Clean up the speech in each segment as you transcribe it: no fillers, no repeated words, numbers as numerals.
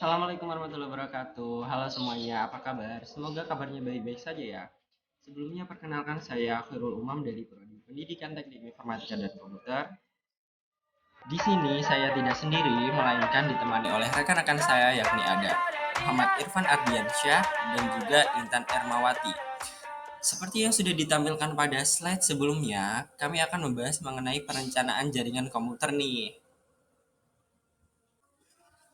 Assalamualaikum warahmatullahi wabarakatuh. Halo semuanya, apa kabar? Semoga kabarnya baik-baik saja ya. Sebelumnya perkenalkan saya Khairul Umam dari Prodi Pendidikan Teknik Informatika dan Komputer. Di sini saya tidak sendiri, melainkan ditemani oleh rekan-rekan saya yakni ada Muhammad Irfan Ardiansyah dan juga Intan Ermawati. Seperti yang sudah ditampilkan pada slide sebelumnya, kami akan membahas mengenai perencanaan jaringan komputer nih.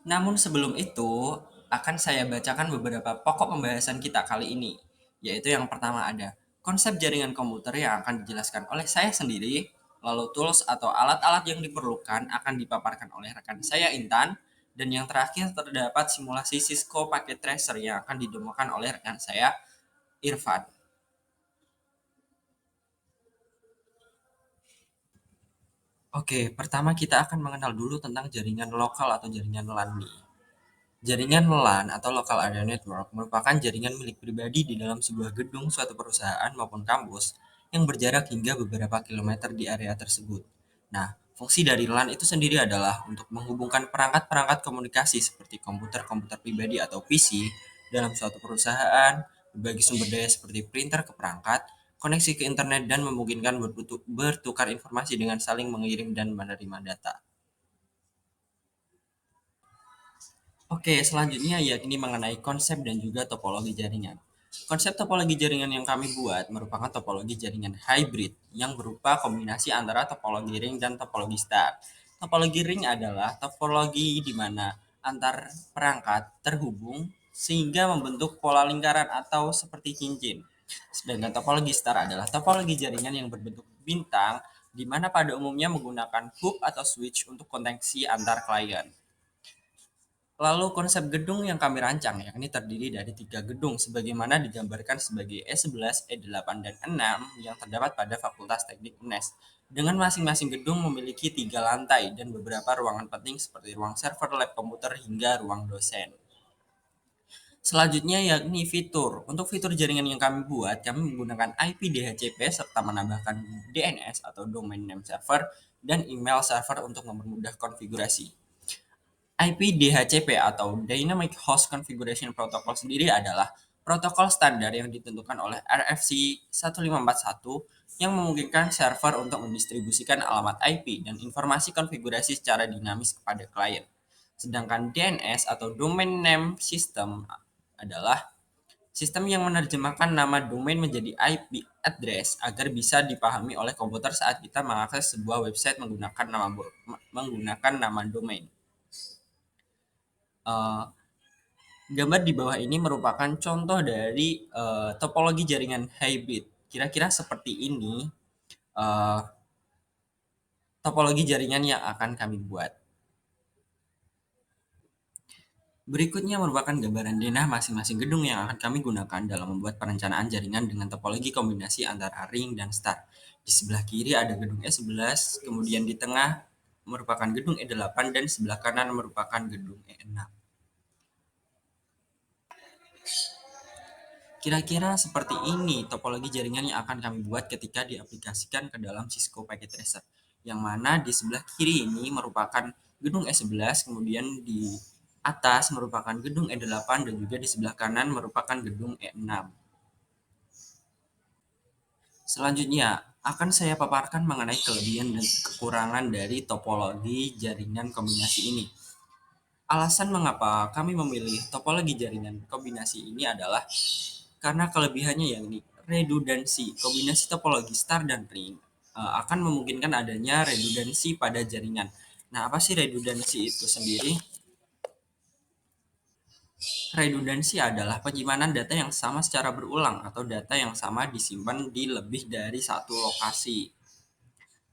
Namun sebelum itu, akan saya bacakan beberapa pokok pembahasan kita kali ini, yaitu yang pertama ada konsep jaringan komputer yang akan dijelaskan oleh saya sendiri, lalu tools atau alat-alat yang diperlukan akan dipaparkan oleh rekan saya Intan, dan yang terakhir terdapat simulasi Cisco Packet Tracer yang akan didemokan oleh rekan saya Irfan. Oke, pertama kita akan mengenal dulu tentang jaringan lokal atau jaringan LAN nih. Jaringan LAN atau Local Area Network merupakan jaringan milik pribadi di dalam sebuah gedung suatu perusahaan maupun kampus yang berjarak hingga beberapa kilometer di area tersebut. Nah, fungsi dari LAN itu sendiri adalah untuk menghubungkan perangkat-perangkat komunikasi seperti komputer-komputer pribadi atau PC dalam suatu perusahaan, berbagi sumber daya seperti printer ke perangkat, koneksi ke internet, dan memungkinkan bertukar informasi dengan saling mengirim dan menerima data. Oke, selanjutnya yakni mengenai konsep dan juga topologi jaringan. Konsep topologi jaringan yang kami buat merupakan topologi jaringan hybrid yang berupa kombinasi antara topologi ring dan topologi star. Topologi ring adalah topologi di mana antar perangkat terhubung sehingga membentuk pola lingkaran atau seperti cincin. Sedangkan topologi star adalah topologi jaringan yang berbentuk bintang di mana pada umumnya menggunakan hub atau switch untuk koneksi antar klien. Lalu konsep gedung yang kami rancang yakni terdiri dari 3 gedung sebagaimana digambarkan sebagai E11, E8, dan E6 yang terdapat pada Fakultas Teknik UNES. Dengan masing-masing gedung memiliki 3 lantai dan beberapa ruangan penting seperti ruang server, lab komputer, hingga ruang dosen. Selanjutnya yakni fitur. Untuk fitur jaringan yang kami buat, kami menggunakan IP DHCP serta menambahkan DNS atau Domain Name Server dan email server untuk mempermudah konfigurasi. IP DHCP atau Dynamic Host Configuration Protocol sendiri adalah protokol standar yang ditentukan oleh RFC 1541 yang memungkinkan server untuk mendistribusikan alamat IP dan informasi konfigurasi secara dinamis kepada klien. Sedangkan DNS atau Domain Name System adalah sistem yang menerjemahkan nama domain menjadi IP address agar bisa dipahami oleh komputer saat kita mengakses sebuah website menggunakan nama domain. Uh, Gambar di bawah ini merupakan contoh dari topologi jaringan hybrid. Kira-kira seperti ini uh, topologi jaringan yang akan kami buat. Berikutnya merupakan gambaran denah masing-masing gedung yang akan kami gunakan dalam membuat perencanaan jaringan dengan topologi kombinasi antara ring dan star. Di sebelah kiri ada gedung E11, kemudian di tengah merupakan gedung E8 dan sebelah kanan merupakan gedung E6. Kira-kira seperti ini topologi jaringan yang akan kami buat ketika diaplikasikan ke dalam Cisco Packet Tracer. Yang mana di sebelah kiri ini merupakan gedung E11, kemudian di atas merupakan gedung E8 dan juga di sebelah kanan merupakan gedung E6. Selanjutnya, akan saya paparkan mengenai kelebihan dan kekurangan dari topologi jaringan kombinasi ini. Alasan mengapa kami memilih topologi jaringan kombinasi ini adalah karena kelebihannya yakni redundansi. Kombinasi topologi star dan ring akan memungkinkan adanya redundansi pada jaringan. Nah, apa sih redundansi itu sendiri? Redundansi adalah penyimpanan data yang sama secara berulang atau data yang sama disimpan di lebih dari satu lokasi.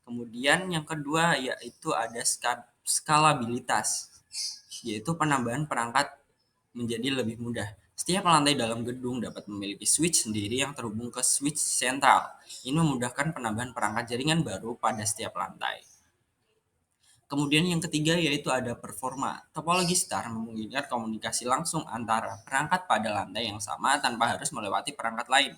Kemudian yang kedua yaitu ada skalabilitas, yaitu penambahan perangkat menjadi lebih mudah. Setiap lantai dalam gedung dapat memiliki switch sendiri yang terhubung ke switch sentral. Ini memudahkan penambahan perangkat jaringan baru pada setiap lantai. Kemudian yang ketiga yaitu ada performa. Topologi star memungkinkan komunikasi langsung antara perangkat pada lantai yang sama tanpa harus melewati perangkat lain,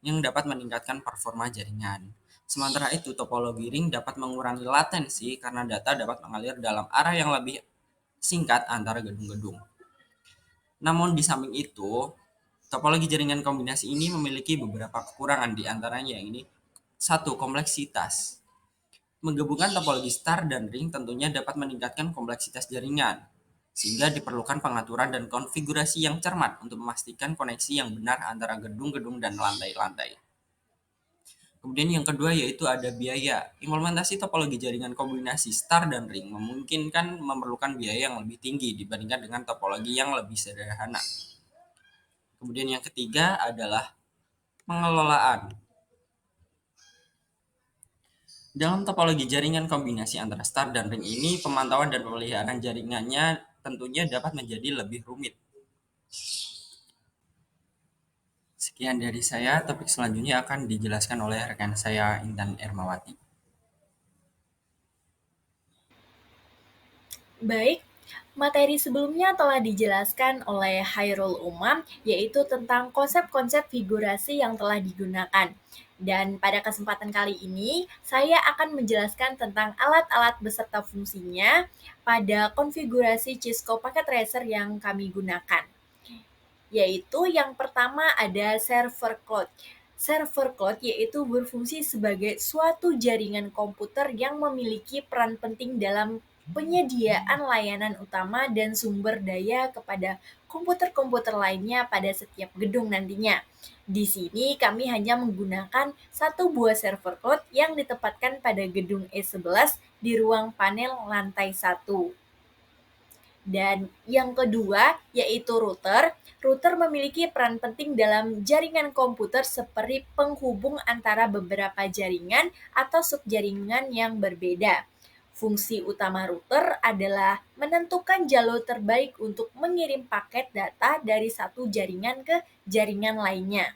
yang dapat meningkatkan performa jaringan. Sementara itu, topologi ring dapat mengurangi latensi karena data dapat mengalir dalam arah yang lebih singkat antara gedung-gedung. Namun di samping itu, topologi jaringan kombinasi ini memiliki beberapa kekurangan, di antaranya ini: satu, kompleksitas. Menggabungkan topologi star dan ring tentunya dapat meningkatkan kompleksitas jaringan, sehingga diperlukan pengaturan dan konfigurasi yang cermat untuk memastikan koneksi yang benar antara gedung-gedung dan lantai-lantai. Kemudian yang kedua yaitu ada biaya. Implementasi topologi jaringan kombinasi star dan ring memungkinkan memerlukan biaya yang lebih tinggi dibandingkan dengan topologi yang lebih sederhana. Kemudian yang ketiga adalah pengelolaan. Dalam topologi jaringan kombinasi antara star dan ring ini, pemantauan dan pemeliharaan jaringannya tentunya dapat menjadi lebih rumit. Sekian dari saya, topik selanjutnya akan dijelaskan oleh rekan saya Intan Ermawati. Baik, materi sebelumnya telah dijelaskan oleh Hairul Umam, yaitu tentang konsep-konsep figurasi yang telah digunakan. Dan pada kesempatan kali ini, saya akan menjelaskan tentang alat-alat beserta fungsinya pada konfigurasi Cisco Packet Tracer yang kami gunakan. Yaitu yang pertama ada server cloud. Server cloud yaitu berfungsi sebagai suatu jaringan komputer yang memiliki peran penting dalam penyediaan layanan utama dan sumber daya kepada komputer-komputer lainnya pada setiap gedung nantinya. Di sini kami hanya menggunakan satu buah server cloud yang ditempatkan pada gedung E11 di ruang panel lantai 1. Dan yang kedua yaitu router. Router memiliki peran penting dalam jaringan komputer seperti penghubung antara beberapa jaringan atau subjaringan yang berbeda. Fungsi utama router adalah menentukan jalur terbaik untuk mengirim paket data dari satu jaringan ke jaringan lainnya.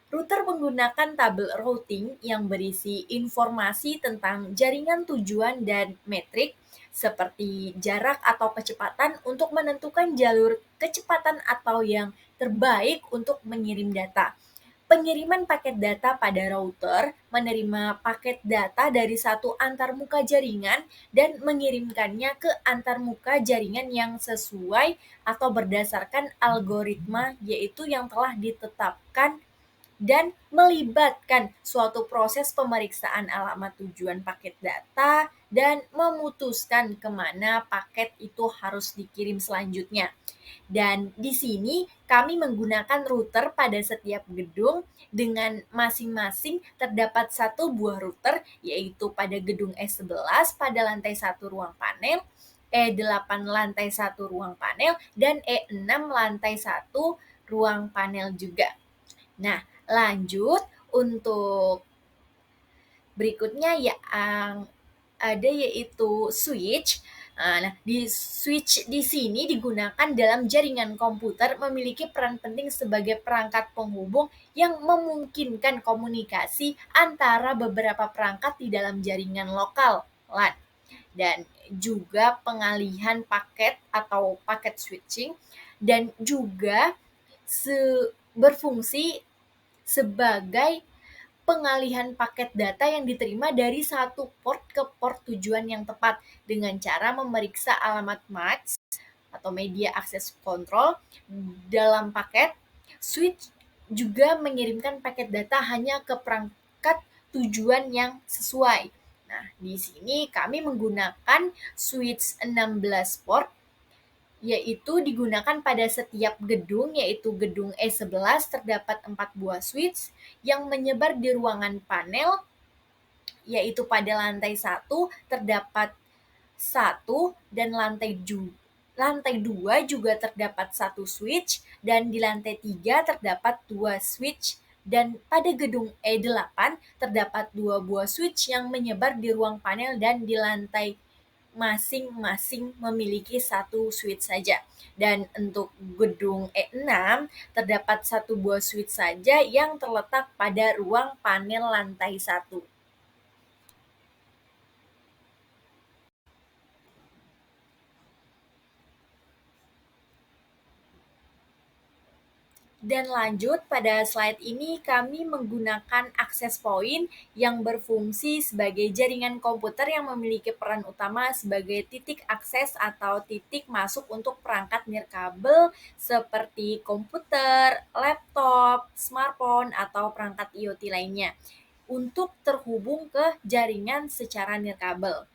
Router menggunakan tabel routing yang berisi informasi tentang jaringan tujuan dan metrik seperti jarak atau kecepatan untuk menentukan jalur kecepatan atau yang terbaik untuk mengirim data. Pengiriman paket data pada router menerima paket data dari satu antarmuka jaringan dan mengirimkannya ke antarmuka jaringan yang sesuai atau berdasarkan algoritma yaitu yang telah ditetapkan dan melibatkan suatu proses pemeriksaan alamat tujuan paket data dan memutuskan kemana paket itu harus dikirim selanjutnya. Dan di sini kami menggunakan router pada setiap gedung dengan masing-masing terdapat satu buah router yaitu pada gedung E11 pada lantai 1 ruang panel, E8 lantai 1 ruang panel, dan E6 lantai 1 ruang panel juga. Nah, lanjut untuk berikutnya yang ada yaitu switch. Nah, di switch di sini digunakan dalam jaringan komputer memiliki peran penting sebagai perangkat penghubung yang memungkinkan komunikasi antara beberapa perangkat di dalam jaringan lokal LAN dan juga pengalihan paket atau paket switching dan juga berfungsi sebagai pengalihan paket data yang diterima dari satu port ke port tujuan yang tepat dengan cara memeriksa alamat MAC atau media access control dalam paket. Switch juga mengirimkan paket data hanya ke perangkat tujuan yang sesuai. Nah, di sini kami menggunakan switch 16 port yaitu digunakan pada setiap gedung, yaitu gedung E11 terdapat 4 buah switch yang menyebar di ruangan panel, yaitu pada lantai 1 terdapat satu dan lantai 2 juga terdapat satu switch dan di lantai 3 terdapat 2 switch dan pada gedung E8 terdapat 2 buah switch yang menyebar di ruang panel dan di lantai masing-masing memiliki satu switch saja. Dan untuk gedung E6 terdapat satu buah switch saja yang terletak pada ruang panel lantai 1. Dan lanjut, pada slide ini kami menggunakan access point yang berfungsi sebagai jaringan komputer yang memiliki peran utama sebagai titik akses atau titik masuk untuk perangkat nirkabel seperti komputer, laptop, smartphone, atau perangkat IoT lainnya untuk terhubung ke jaringan secara nirkabel.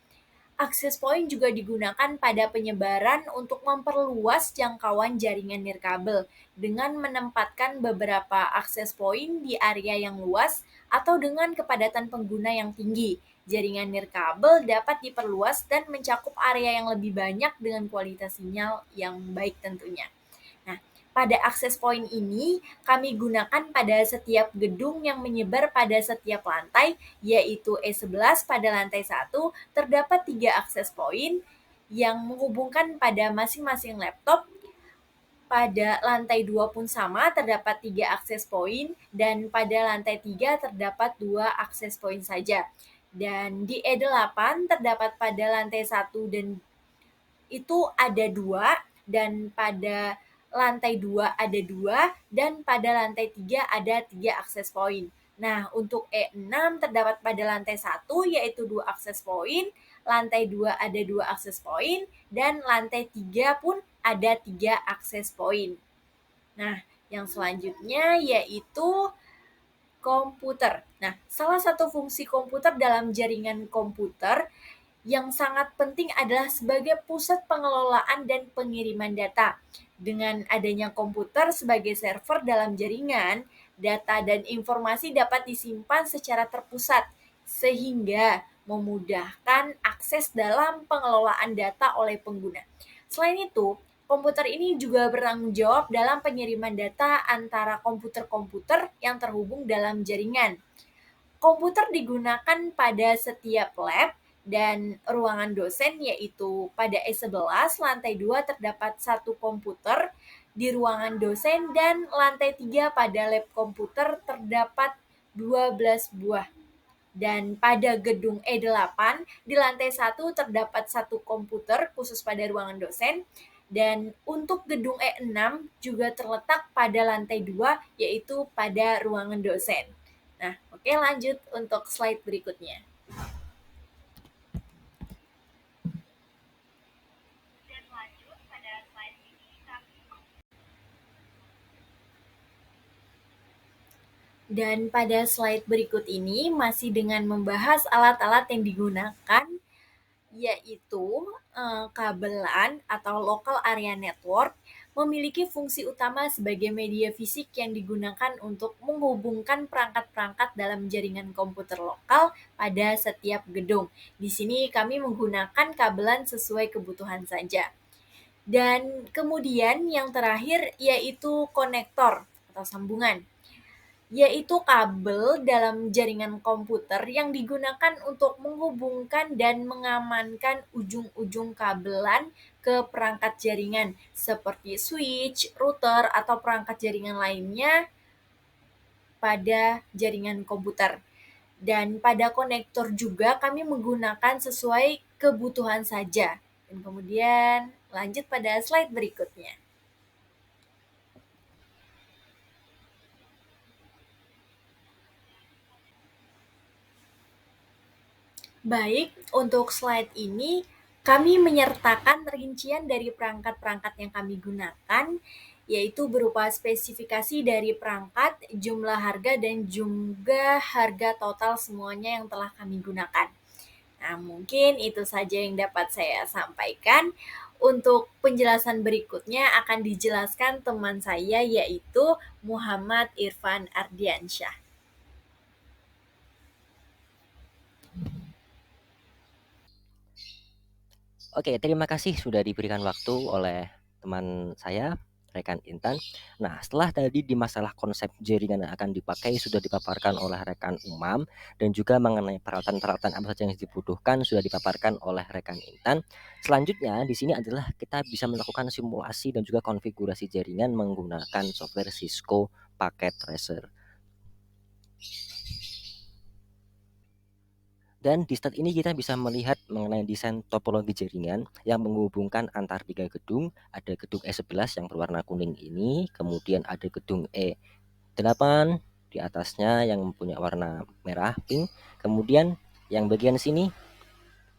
Access point juga digunakan pada penyebaran untuk memperluas jangkauan jaringan nirkabel dengan menempatkan beberapa access point di area yang luas atau dengan kepadatan pengguna yang tinggi. Jaringan nirkabel dapat diperluas dan mencakup area yang lebih banyak dengan kualitas sinyal yang baik tentunya. Nah, pada akses point ini kami gunakan pada setiap gedung yang menyebar pada setiap lantai, yaitu E11 pada lantai 1 terdapat 3 akses point yang menghubungkan pada masing-masing laptop. Pada lantai 2 pun sama, terdapat 3 akses point, dan pada lantai 3 terdapat 2 akses point saja. Dan di E8 terdapat pada lantai 1 dan itu ada 2, dan pada lantai 2 ada 2, dan pada lantai 3 ada 3 akses point. Nah, untuk E6 terdapat pada lantai 1 yaitu 2 akses point, lantai 2 ada 2 akses point, dan lantai 3 pun ada 3 akses point. Nah, yang selanjutnya yaitu komputer. Nah, salah satu fungsi komputer dalam jaringan komputer yang sangat penting adalah sebagai pusat pengelolaan dan pengiriman data. Dengan adanya komputer sebagai server dalam jaringan, data dan informasi dapat disimpan secara terpusat, sehingga memudahkan akses dalam pengelolaan data oleh pengguna. Selain itu, komputer ini juga bertanggung jawab dalam pengiriman data antara komputer-komputer yang terhubung dalam jaringan. Komputer digunakan pada setiap lab dan ruangan dosen, yaitu pada E11 lantai 2 terdapat satu komputer di ruangan dosen, dan lantai 3 pada lab komputer terdapat 12 buah. Dan pada gedung E8 di lantai 1 terdapat satu komputer khusus pada ruangan dosen, dan untuk gedung E6 juga terletak pada lantai 2 yaitu pada ruangan dosen. Nah, oke, lanjut untuk slide berikutnya. Dan pada slide berikut ini masih dengan membahas alat-alat yang digunakan, yaitu kabelan atau local area network memiliki fungsi utama sebagai media fisik yang digunakan untuk menghubungkan perangkat-perangkat dalam jaringan komputer lokal pada setiap gedung. Di sini kami menggunakan kabelan sesuai kebutuhan saja. Dan kemudian yang terakhir yaitu konektor atau sambungan, yaitu kabel dalam jaringan komputer yang digunakan untuk menghubungkan dan mengamankan ujung-ujung kabelan ke perangkat jaringan seperti switch, router, atau perangkat jaringan lainnya pada jaringan komputer. Dan pada konektor juga kami menggunakan sesuai kebutuhan saja. Dan kemudian lanjut pada slide berikutnya. Baik, untuk slide ini kami menyertakan rincian dari perangkat-perangkat yang kami gunakan, yaitu berupa spesifikasi dari perangkat, jumlah harga, dan juga harga total semuanya yang telah kami gunakan. Nah, mungkin itu saja yang dapat saya sampaikan. Untuk penjelasan berikutnya akan dijelaskan teman saya, yaitu Muhammad Irfan Ardiansyah. Oke, terima kasih sudah diberikan waktu oleh teman saya, rekan Intan. Nah, setelah tadi di masalah konsep jaringan yang akan dipakai sudah dipaparkan oleh rekan Umam, dan juga mengenai peralatan-peralatan apa saja yang dibutuhkan sudah dipaparkan oleh rekan Intan. Selanjutnya di sini adalah kita bisa melakukan simulasi dan juga konfigurasi jaringan menggunakan software Cisco Packet Tracer. Dan di start ini kita bisa melihat mengenai desain topologi jaringan yang menghubungkan antar 3 gedung. Ada gedung E11 yang berwarna kuning ini, kemudian ada gedung E8 di atasnya yang mempunyai warna merah pink, kemudian yang bagian sini,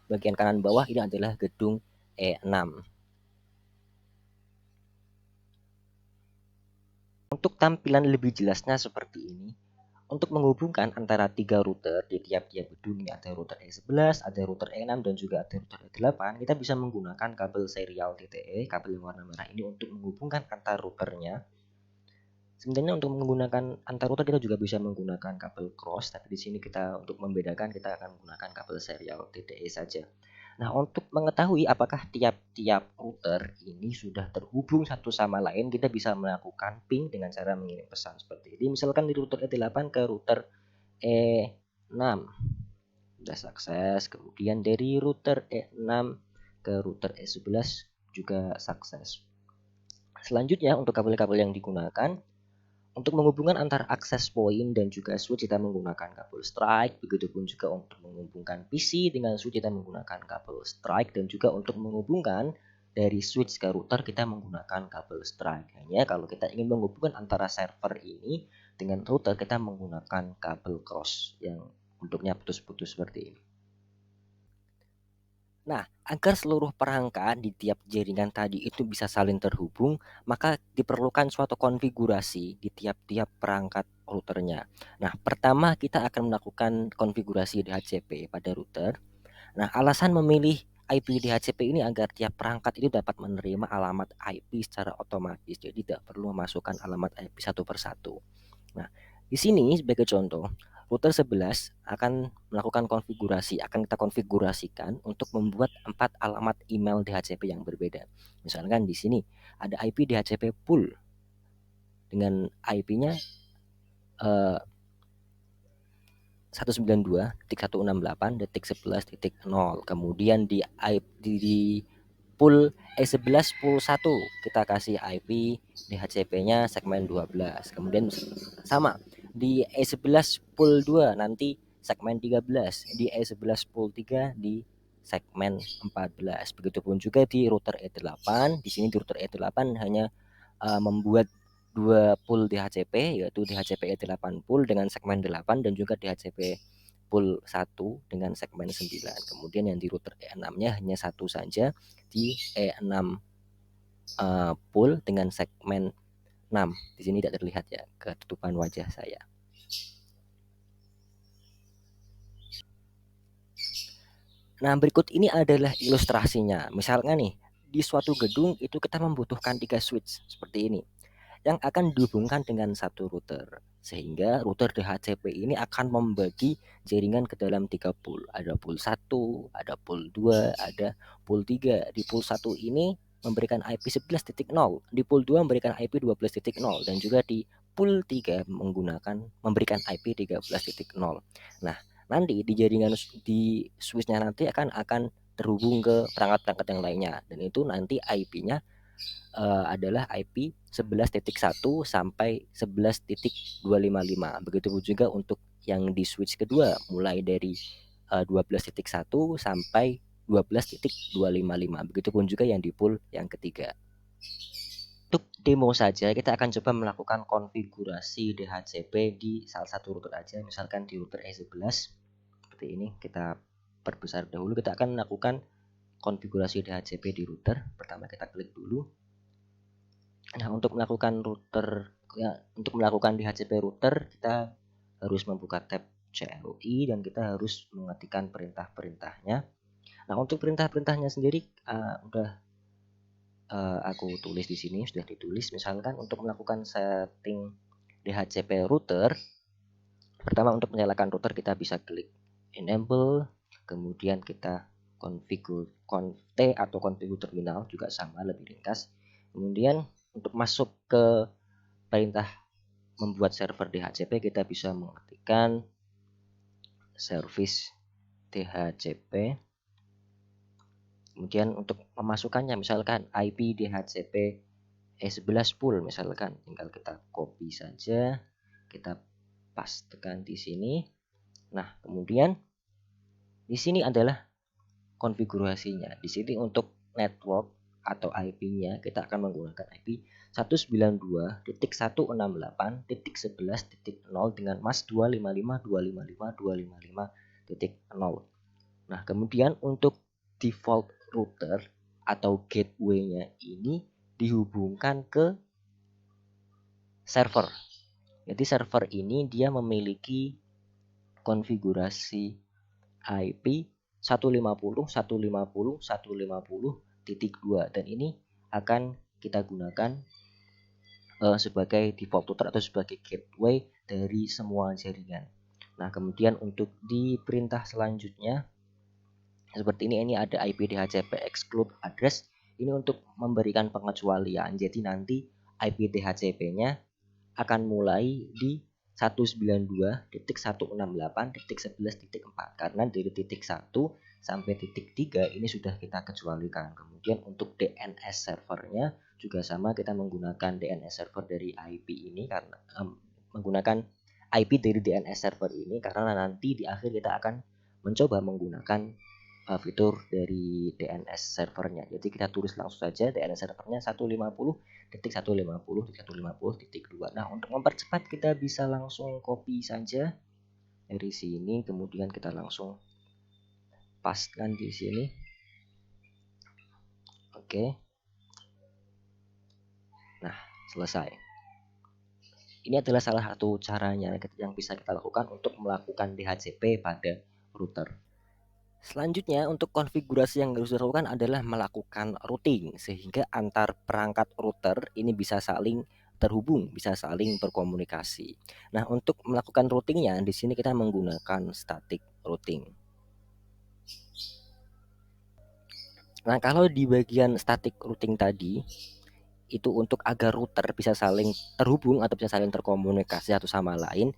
bagian kanan bawah ini adalah gedung E6. Untuk tampilan lebih jelasnya seperti ini. Untuk menghubungkan antara 3 router di tiap-tiap gedung, ini ada router E11, ada router E6 dan juga ada router E8, kita bisa menggunakan kabel serial TTE, kabel yang warna merah ini untuk menghubungkan antar routernya. Sebenarnya untuk menggunakan antar router kita juga bisa menggunakan kabel cross, tapi di sini kita untuk membedakan kita akan menggunakan kabel serial TTE saja. Nah, untuk mengetahui apakah tiap-tiap router ini sudah terhubung satu sama lain, kita bisa melakukan ping dengan cara mengirim pesan seperti ini. Misalkan di router E8 ke router E6 sudah sukses, kemudian dari router E6 ke router E11 juga sukses. Selanjutnya untuk kabel-kabel yang digunakan untuk menghubungkan antar akses point dan juga switch kita menggunakan kabel strike, begitupun juga untuk menghubungkan PC dengan switch kita menggunakan kabel strike, dan juga untuk menghubungkan dari switch ke router kita menggunakan kabel strike. Hanya kalau kita ingin menghubungkan antara server ini dengan router kita menggunakan kabel cross yang bentuknya putus-putus seperti ini. Nah, agar seluruh perangkat di tiap jaringan tadi itu bisa saling terhubung, maka diperlukan suatu konfigurasi di tiap-tiap perangkat routernya. Nah, pertama kita akan melakukan konfigurasi DHCP pada router. Nah, alasan memilih IP DHCP ini agar tiap perangkat itu dapat menerima alamat IP secara otomatis. Jadi tidak perlu memasukkan alamat IP satu persatu. Nah, di sini sebagai contoh, router 11 akan melakukan konfigurasi, akan kita konfigurasikan untuk membuat 4 alamat email DHCP yang berbeda. Misalkan di sini ada IP DHCP pool dengan IP-nya 192.168.11.0. Kemudian di pool E11 pool 1 kita kasih IP DHCP-nya segmen 12. Kemudian sama di E11 pool 2 nanti segmen 13, di E11 pool 3 di segmen 14. Begitupun juga di router E8. Di sini di router E8 hanya membuat 2 pool DHCP, yaitu DHCP E8 pool dengan segmen 8 dan juga DHCP pool 1 dengan segmen 9. Kemudian yang di router E6-nya hanya satu saja, di E6 pool dengan segmen 6. Di sini tidak terlihat ya ketutupan wajah saya. Nah, berikut ini adalah ilustrasinya. Misalnya nih, di suatu gedung itu kita membutuhkan 3 switch seperti ini yang akan dihubungkan dengan satu router, sehingga router DHCP ini akan membagi jaringan ke dalam 3 pool. Ada pool 1, ada pool 2, ada pool 3. Di pool 1 ini memberikan IP 11.0, di pool 2 memberikan IP 12.0, dan juga di pool 3 memberikan IP 13.0. Nah, nanti di jaringan di switchnya nanti akan terhubung ke perangkat-perangkat yang lainnya, dan itu nanti IP-nya adalah IP 11.1 sampai 11.255. Begitu juga untuk yang di switch kedua mulai dari 12.1 sampai 12.255. Begitupun juga yang di pool yang ketiga. Untuk demo saja kita akan coba melakukan konfigurasi DHCP di salah satu router aja, misalkan di router E11 seperti ini. Kita perbesar dahulu, kita akan melakukan konfigurasi DHCP di router. Pertama kita klik dulu. Nah, untuk melakukan DHCP router kita harus membuka tab CLI dan kita harus mengetikkan perintah-perintahnya. Nah, untuk perintah-perintahnya sendiri aku tulis di sini, sudah ditulis. Misalkan untuk melakukan setting DHCP router, pertama untuk menyalakan router kita bisa klik enable, kemudian kita configure conft atau configure terminal juga sama, lebih ringkas. Kemudian untuk masuk ke perintah membuat server DHCP kita bisa mengetikkan service DHCP. Kemudian untuk memasukkannya misalkan IP DHCP E11 pool misalkan, tinggal kita copy saja, kita pastekan di sini. Nah, kemudian Di sini adalah konfigurasinya. Di sini untuk network atau IP-nya kita akan menggunakan IP 192.168.11.0 dengan mask 255.255.255.0. Nah, kemudian untuk default router atau gateway-nya ini dihubungkan ke server. Jadi server ini dia memiliki konfigurasi IP 150.150.150.2 dan ini akan kita gunakan sebagai default router atau sebagai gateway dari semua jaringan. Nah, kemudian untuk di perintah selanjutnya seperti ini ada IP DHCP exclude address. Ini untuk memberikan pengecualian. Jadi nanti IP DHCP-nya akan mulai di 192.168.11.4 karena dari titik 1 sampai titik 3 ini sudah kita kecualikan. Kemudian untuk DNS servernya juga sama, kita menggunakan DNS server dari IP ini karena menggunakan IP dari DNS server ini karena nanti di akhir kita akan mencoba menggunakan fitur dari DNS servernya. Jadi kita tulis langsung saja DNS servernya 150.150.150.2. Nah, untuk mempercepat kita bisa langsung copy saja dari sini, kemudian kita langsung pastekan di sini. Oke. Nah, selesai. Ini adalah salah satu caranya yang bisa kita lakukan untuk melakukan DHCP pada router. Selanjutnya untuk konfigurasi yang harus dilakukan adalah melakukan routing sehingga antar perangkat router ini bisa saling terhubung, bisa saling berkomunikasi. Nah, untuk melakukan routingnya di sini kita menggunakan static routing. Nah, kalau di bagian static routing tadi itu untuk agar router bisa saling terhubung atau bisa saling terkomunikasi satu sama lain.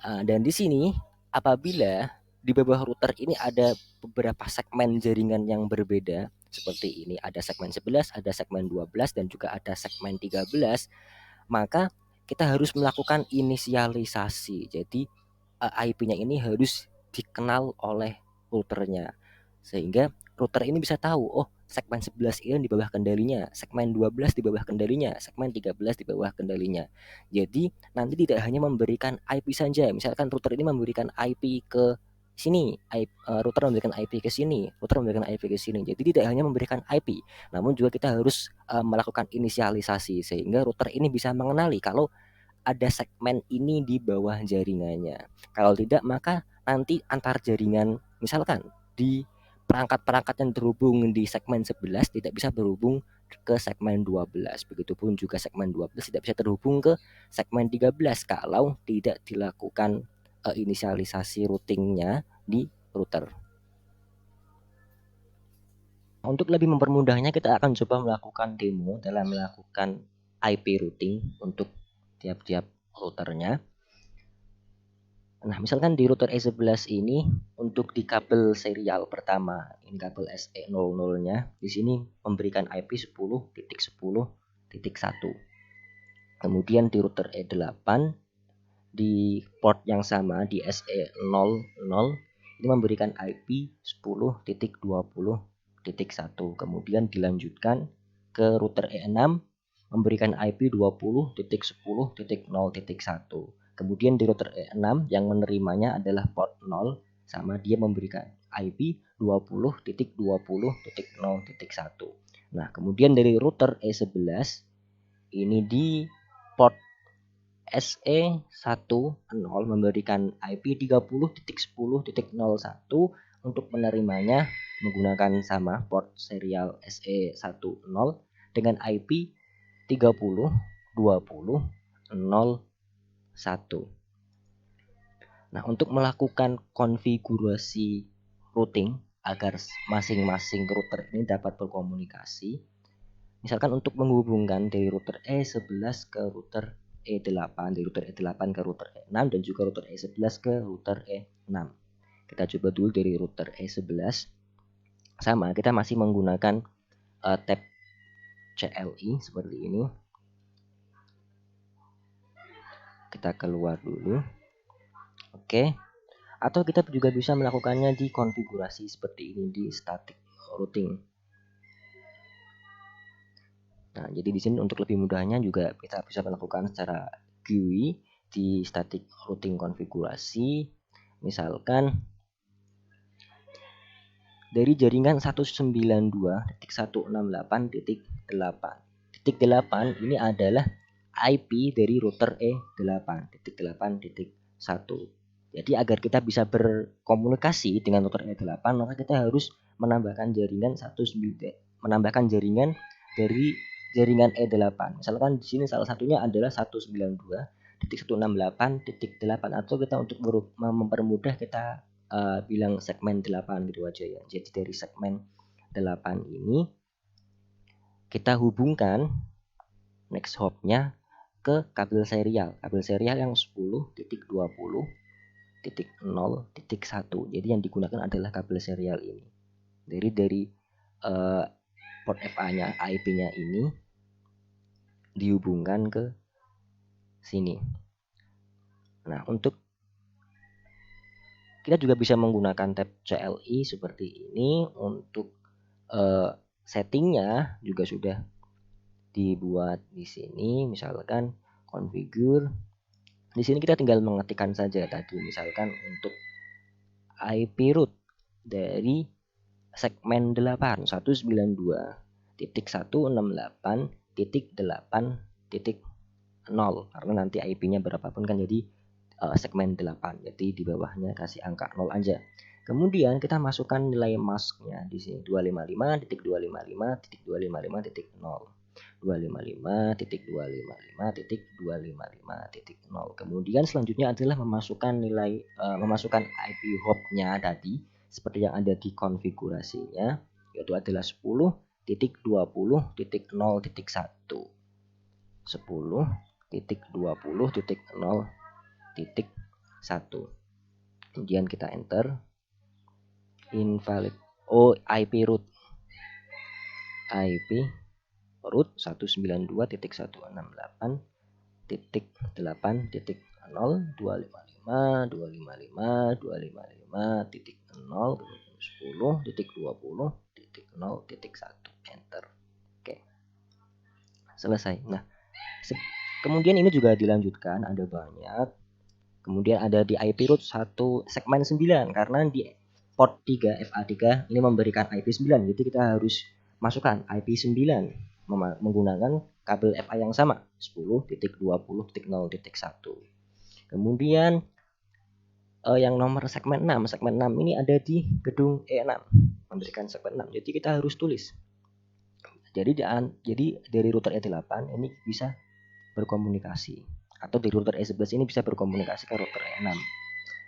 Dan di sini apabila di bawah router ini ada beberapa segmen jaringan yang berbeda seperti ini, ada segmen 11, ada segmen 12 dan juga ada segmen 13, maka kita harus melakukan inisialisasi. Jadi IP-nya ini harus dikenal oleh routernya sehingga router ini bisa tahu, oh segmen 11 ini di bawah kendalinya, segmen 12 di bawah kendalinya, segmen 13 di bawah kendalinya. Jadi nanti tidak hanya memberikan IP saja, misalkan router ini memberikan IP ke sini, router memberikan IP ke sini, router memberikan IP ke sini. Jadi tidak hanya memberikan IP, namun juga kita harus melakukan inisialisasi sehingga router ini bisa mengenali kalau ada segmen ini di bawah jaringannya. Kalau tidak, maka nanti antar jaringan, misalkan di perangkat-perangkat yang terhubung di segmen 11 tidak bisa berhubung ke segmen 12. Begitupun juga segmen 12 tidak bisa terhubung ke segmen 13 kalau tidak dilakukan inisialisasi routingnya di router. Untuk lebih mempermudahnya kita akan coba melakukan demo dalam melakukan IP routing untuk tiap-tiap routernya. Nah, misalkan di router E11 ini untuk di kabel serial pertama, ini kabel SE00-nya, di sini memberikan IP 10.10.1. Kemudian di router E8 di port yang sama di SE00 ini memberikan IP 10.20.1. Kemudian dilanjutkan ke router E6 memberikan IP 20.10.0.1. Kemudian di router E6 yang menerimanya adalah port 0 sama dia memberikan IP 20.20.0.1. Nah, kemudian dari router E11 ini di port SE10 memberikan IP 30.10.01 untuk menerimanya menggunakan sama port serial SE10 dengan IP 30.20.01. Nah, untuk melakukan konfigurasi routing agar masing-masing router ini dapat berkomunikasi, misalkan untuk menghubungkan dari router E11 ke router E8, dari router E8 ke router E6 dan juga router E11 ke router E6. Kita coba dulu dari router E11. Sama, kita masih menggunakan tab CLI seperti ini. Kita keluar dulu. Oke. Atau kita juga bisa melakukannya di konfigurasi seperti ini di static routing. Nah, jadi di sini untuk lebih mudahnya juga kita bisa melakukan secara GUI di static routing konfigurasi. Misalkan dari jaringan 192.168.8. Titik 8 ini adalah IP dari router E8.8.1. Jadi agar kita bisa berkomunikasi dengan router E8, maka kita harus menambahkan jaringan dari jaringan E8. Misalkan di sini salah satunya adalah 192.168.8, atau kita untuk mempermudah kita bilang segmen 8 gitu aja ya. Jadi dari segmen 8 ini kita hubungkan next hop-nya ke kabel serial yang 10.20.0.1. Jadi yang digunakan adalah kabel serial ini. Dari port FA-nya, IP-nya ini dihubungkan ke sini. Nah, untuk kita juga bisa menggunakan tab CLI seperti ini. Untuk settingnya juga sudah dibuat di sini. Misalkan configure. Di sini kita tinggal mengetikkan saja tadi, misalkan untuk IP root dari segmen 8 192.168.8.0, karena nanti IP-nya berapapun kan jadi segmen 8. Jadi di bawahnya kasih angka 0 aja. Kemudian kita masukkan nilai masknya di sini 255.255.255.0. 255.255.255.0. Kemudian selanjutnya adalah memasukkan IP hop-nya tadi seperti yang ada di konfigurasinya, yaitu adalah 10.20.0.1. 10.20.0.1. Kemudian kita enter invalid IP root 192.168.0.255.0.10.20.0.1. Enter. Oke. Selesai. Nah, kemudian ini juga dilanjutkan, ada banyak. Kemudian ada di IP root 1 segmen 9, karena di port 3 FA3 ini memberikan IP 9. Jadi kita harus masukkan IP 9 menggunakan kabel FA yang sama 10.20.0.1. Kemudian yang nomor segmen 6 ini ada di gedung E6, memberikan segmen 6. Jadi kita harus tulis. Jadi dari router E8 ini bisa berkomunikasi, atau dari router E11 ini bisa berkomunikasi ke router E6.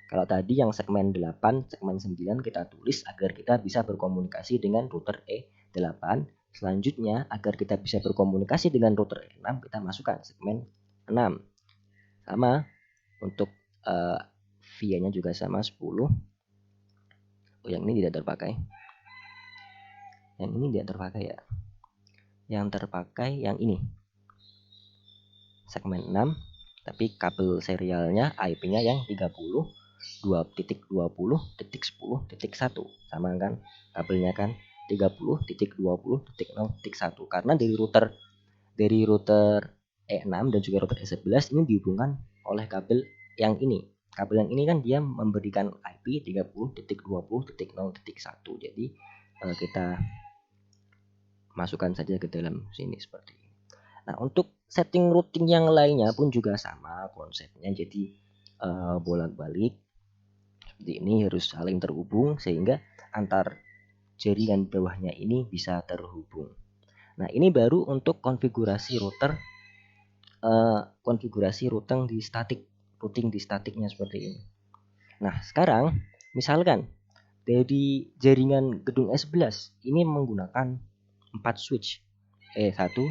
Kalau tadi yang segmen 8, segmen 9 kita tulis agar kita bisa berkomunikasi dengan router E8. Selanjutnya, agar kita bisa berkomunikasi dengan router E6, kita masukkan segmen 6. Sama untuk via-nya juga sama 10. Yang ini tidak terpakai. Yang ini tidak terpakai ya. Yang terpakai yang ini. Segmen 6, tapi kabel serialnya IP-nya yang 30.20.10.1. Sama kan kabelnya kan 30.20.0.1, karena dari router E6 dan juga router E11 ini dihubungkan oleh kabel yang ini. Kabel yang ini kan dia memberikan IP 30.20.0.1. Jadi kita masukkan saja ke dalam sini seperti ini. Nah, untuk setting routing yang lainnya pun juga sama konsepnya. Jadi bolak-balik seperti ini, harus saling terhubung sehingga antar jaringan bawahnya ini bisa terhubung. Nah, ini baru untuk konfigurasi router, routing di statiknya seperti ini. Nah, sekarang misalkan dari jaringan gedung S11 ini menggunakan 4 switch, 1, 2,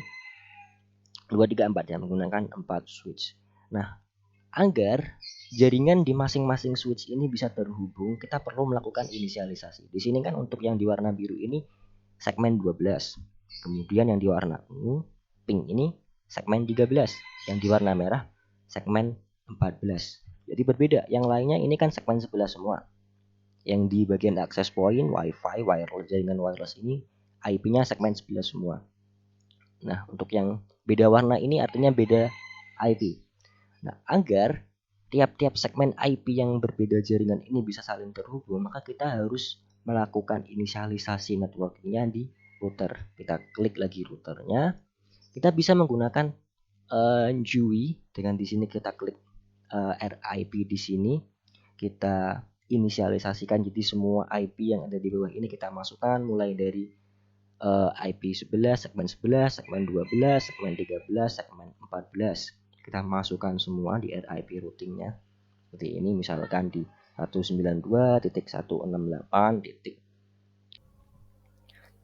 3, 4 ya, menggunakan 4 switch. Nah, agar jaringan di masing-masing switch ini bisa terhubung, kita perlu melakukan inisialisasi. Di sini kan untuk yang di warna biru ini segmen 12. Kemudian yang di warna pink ini segmen 13. Yang di warna merah segmen 14. Jadi berbeda. Yang lainnya ini kan segmen sebelah semua. Yang di bagian access point, wifi, wireless, jaringan wireless ini IP-nya segmen sebelah semua. Nah, untuk yang beda warna ini artinya beda IP. Nah, agar tiap-tiap segmen IP yang berbeda jaringan ini bisa saling terhubung, maka kita harus melakukan inisialisasi networknya di router. Kita klik lagi routernya. Kita bisa menggunakan GUI dengan di sini kita klik RIP di sini. Kita inisialisasikan, jadi semua IP yang ada di bawah ini kita masukkan mulai dari IP 11, segmen 11, segmen 12, segmen 13, segmen 14. Kita masukkan semua di RIP routingnya. Seperti ini misalkan di 192.168.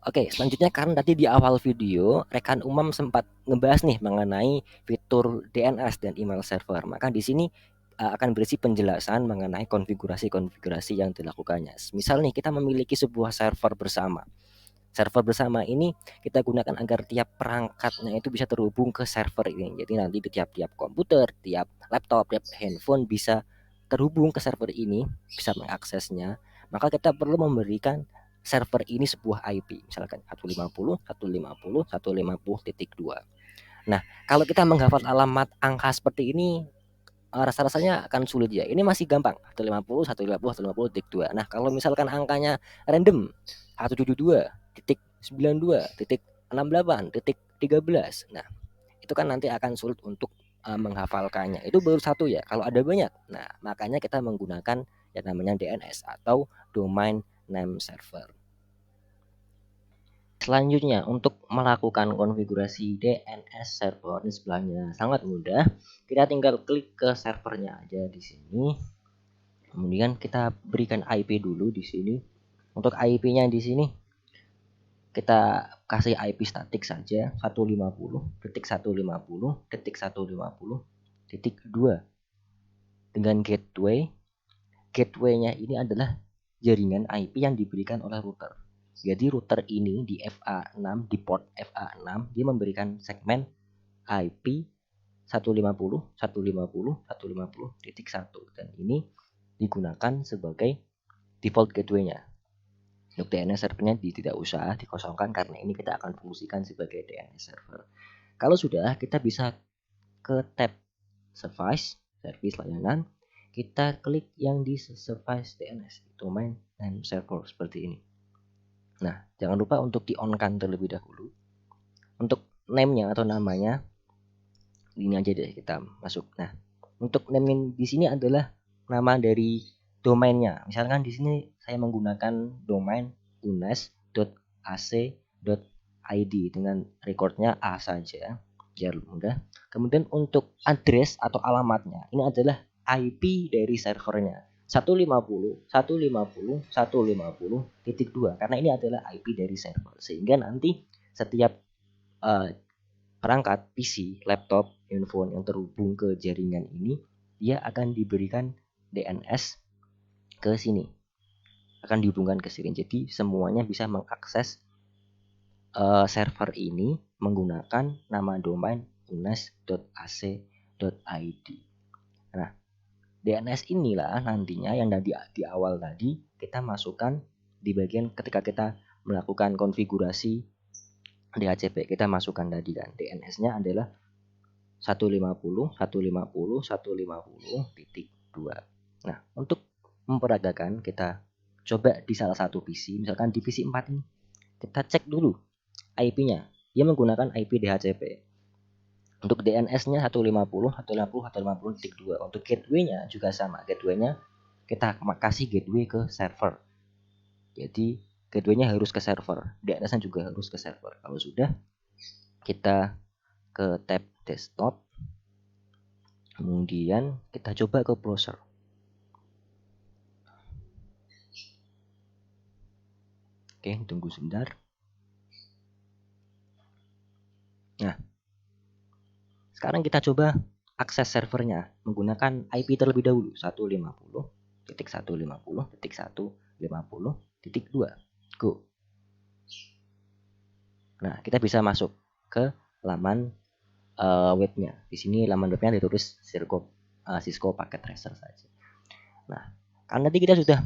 Oke, selanjutnya karena tadi di awal video rekan Umam sempat ngebahas nih mengenai fitur DNS dan email server. Maka di sini akan berisi penjelasan mengenai konfigurasi-konfigurasi yang dilakukannya. Misal nih kita memiliki sebuah server bersama. Server bersama ini kita gunakan agar tiap perangkatnya itu bisa terhubung ke server ini. Jadi nanti di tiap-tiap komputer, tiap laptop, tiap handphone bisa terhubung ke server ini, bisa mengaksesnya. Maka kita perlu memberikan server ini sebuah IP, misalkan 150.150.150.2. Nah, kalau kita menghafal alamat angka seperti ini rasa-rasanya akan sulit ya. Ini masih gampang, 150, 150, 150.2. Nah, kalau misalkan angkanya random, 172.92.68.13. Nah, itu kan nanti akan sulit untuk menghafalkannya. Itu baru satu ya. Kalau ada banyak, nah makanya kita menggunakan yang namanya DNS atau Domain Name Server. Selanjutnya, untuk melakukan konfigurasi DNS server ini sebelahnya sangat mudah. Kita tinggal klik ke servernya aja di sini. Kemudian kita berikan IP dulu di sini. Untuk IP-nya di sini kita kasih IP statik saja 150.150.150.2 dengan gateway. Gateway-nya ini adalah jaringan IP yang diberikan oleh router. Jadi router ini di FA6, di port FA6 dia memberikan segmen IP 150.150.150.1 dan ini digunakan sebagai default gateway-nya. Untuk DNS servernya tidak usah dikosongkan karena ini kita akan fungsikan sebagai DNS server. Kalau sudah, kita bisa ke tab service layanan. Kita klik yang di service DNS, domain name server seperti ini. Nah, jangan lupa untuk di-on-kan terlebih dahulu. Untuk name-nya atau namanya ini aja deh kita masuk. Nah, untuk name di sini adalah nama dari domainnya. Misalkan di sini saya menggunakan domain unes.ac.id dengan recordnya A saja biar mudah. Kemudian untuk address atau alamatnya ini adalah IP dari servernya 150.150.150.2 karena ini adalah IP dari server sehingga nanti setiap perangkat PC, laptop, handphone yang terhubung ke jaringan ini dia akan diberikan DNS ke sini, akan dihubungkan ke sini. Jadi semuanya bisa mengakses server ini menggunakan nama domain unes.ac.id. Nah, DNS inilah nantinya yang di awal tadi kita masukkan di bagian ketika kita melakukan konfigurasi DHCP. Kita masukkan tadi kan DNS-nya adalah 150.150.150.2. Nah, untuk memperagakan kita coba di salah satu PC, misalkan di PC 4 ini. Kita cek dulu IP-nya. Dia menggunakan IP DHCP. Untuk DNS-nya 150.150.150.2. Untuk gateway-nya juga sama. Gateway-nya kita kasih gateway ke server. Jadi gateway-nya harus ke server. DNS-nya juga harus ke server. Kalau sudah, kita ke tab desktop. Kemudian kita coba ke browser. Oke, tunggu sebentar. Nah, sekarang kita coba akses servernya menggunakan IP terlebih dahulu 150.150.150.2. Go. Nah, kita bisa masuk ke laman webnya. Di sini laman webnya ditulis Circop Cisco Packet Tracer saja. Nah, karena tadi kita sudah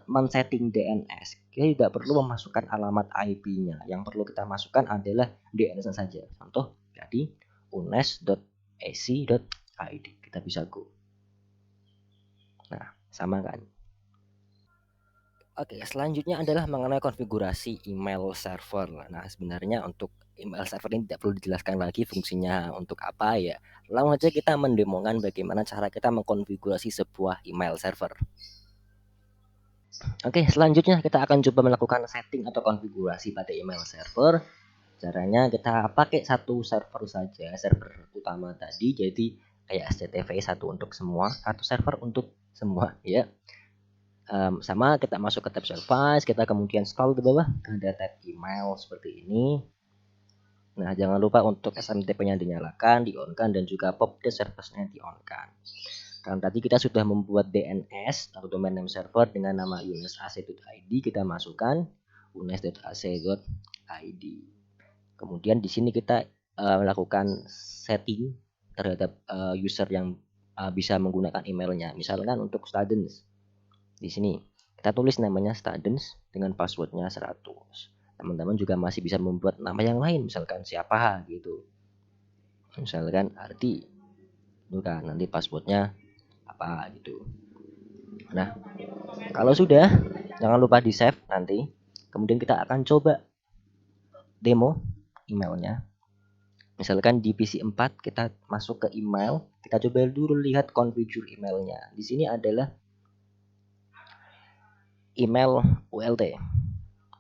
men-setting DNS, kita tidak perlu memasukkan alamat IP-nya. Yang perlu kita masukkan adalah DNS saja. Contoh jadi unes.ac.id. Kita bisa go. Nah, sama kan? Oke, selanjutnya adalah mengenai konfigurasi email server. Nah, sebenarnya untuk email server ini tidak perlu dijelaskan lagi fungsinya untuk apa ya. Langsung saja kita mendemokan bagaimana cara kita mengkonfigurasi sebuah email server. Oke, selanjutnya kita akan coba melakukan setting atau konfigurasi pada email server. Caranya kita pakai satu server saja, server utama tadi. Jadi kayak SCTV satu untuk semua, satu server untuk semua ya. Sama kita masuk ke tab service, kita kemudian scroll ke bawah, ada tab email seperti ini. Nah, jangan lupa untuk SMTP-nya dinyalakan, di-on-kan, dan juga POP service-nya di-on-kan. Karena tadi kita sudah membuat DNS atau domain name server dengan nama unes.ac.id, kita masukkan unes.ac.id. Kemudian di sini kita melakukan setting terhadap user yang bisa menggunakan emailnya. Misalkan untuk students. Di sini kita tulis namanya students dengan passwordnya 100. Teman-teman juga masih bisa membuat nama yang lain, misalkan siapa gitu. Misalkan Arti. Itu kan nanti passwordnya apa gitu. Nah, kalau sudah jangan lupa di save nanti. Kemudian kita akan coba demo emailnya. Misalkan di PC 4 kita masuk ke email, kita coba dulu lihat configure emailnya. Di sini adalah email ULT,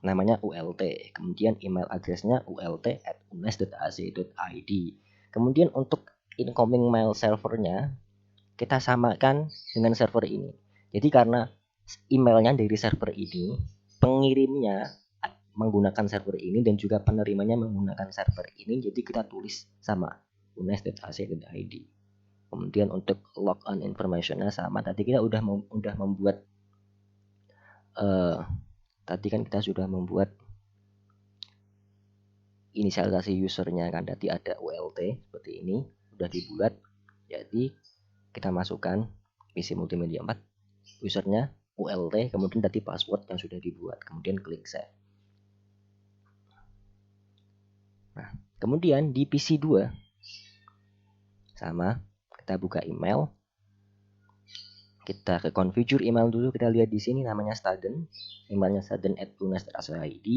namanya ULT. Kemudian email addressnya ult@unes.ac.id. Kemudian untuk incoming mail servernya kita samakan dengan server ini. Jadi karena emailnya dari server ini, pengirimnya menggunakan server ini dan juga penerimanya menggunakan server ini, jadi kita tulis sama unes.ac.id. Kemudian untuk login informationnya sama. Tadi kita udah membuat tadi kan kita sudah membuat inisialisasi usernya kan, tadi ada ULT seperti ini udah dibuat. Jadi kita masukkan PC multimedia 4 usernya ULT, kemudian tadi password yang sudah dibuat, kemudian klik save. Nah, kemudian di PC 2 sama, kita buka email, kita ke configure email dulu. Kita lihat di sini namanya student, emailnya student@unes.ac.id,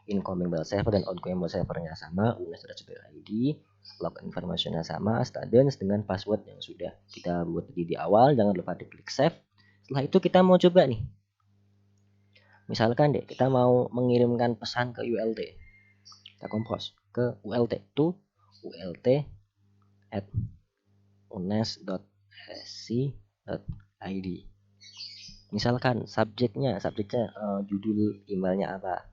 incoming mail server dan outgoing mail servernya sama, unes.ac.id, login informationnya sama, student dengan password yang sudah kita buat tadi di awal. Jangan lupa diklik save. Setelah itu kita mau coba nih, misalkan deh kita mau mengirimkan pesan ke ULT, kita compose ke ULT itu ult@unes.ac.id. Misalkan subjeknya judul emailnya apa,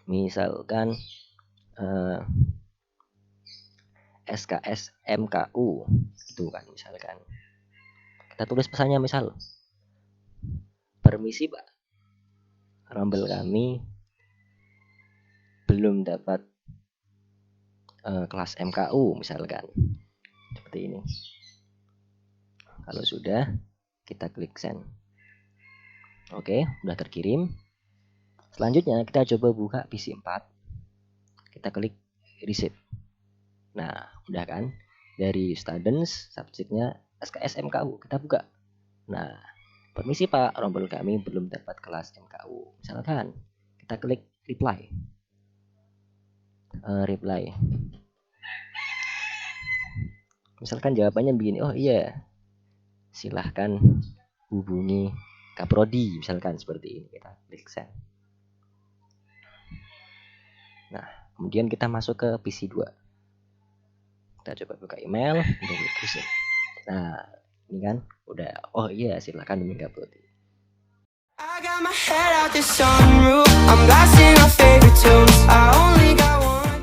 misalkan SKS MKU itu kan. Misalkan kita tulis pesannya, misal permisi Pak, rombel kami belum dapat kelas MKU, misalkan seperti ini. Kalau sudah, kita klik send. Oke, udah terkirim. Selanjutnya kita coba buka PC 4, kita klik receive. Nah, udah kan, dari students subjeknya SKS MKU, kita buka. Nah, permisi Pak, rombel kami belum dapat kelas MKU, misalkan kita klik reply. Misalkan jawabannya begini, oh iya, silahkan hubungi Kaprodi, misalkan seperti ini. Kita klik send. Nah, kemudian kita masuk ke PC 2, kita coba buka email untuk receive. Nah, ini kan udah, oh iya, silahkan hubungi Kaprodi. I got my head out the sunroof, I'm blasting our favorite tunes.